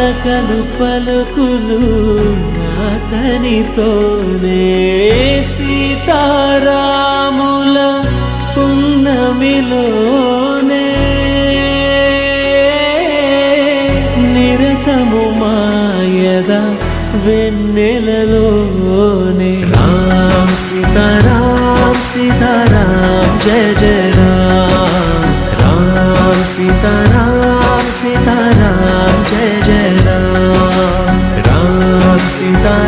పలకలు పలుకులు అతనితోనే సీతారాముల పున్నమిలోనే నిరతము మాయద వెన్నెలలోనే రామ్ సీతారాం సీతారాం జయ జయ రామ్ రామ్ సీతారాం సీతారాం జయ జయ రామ్ రామ్ సీతారాం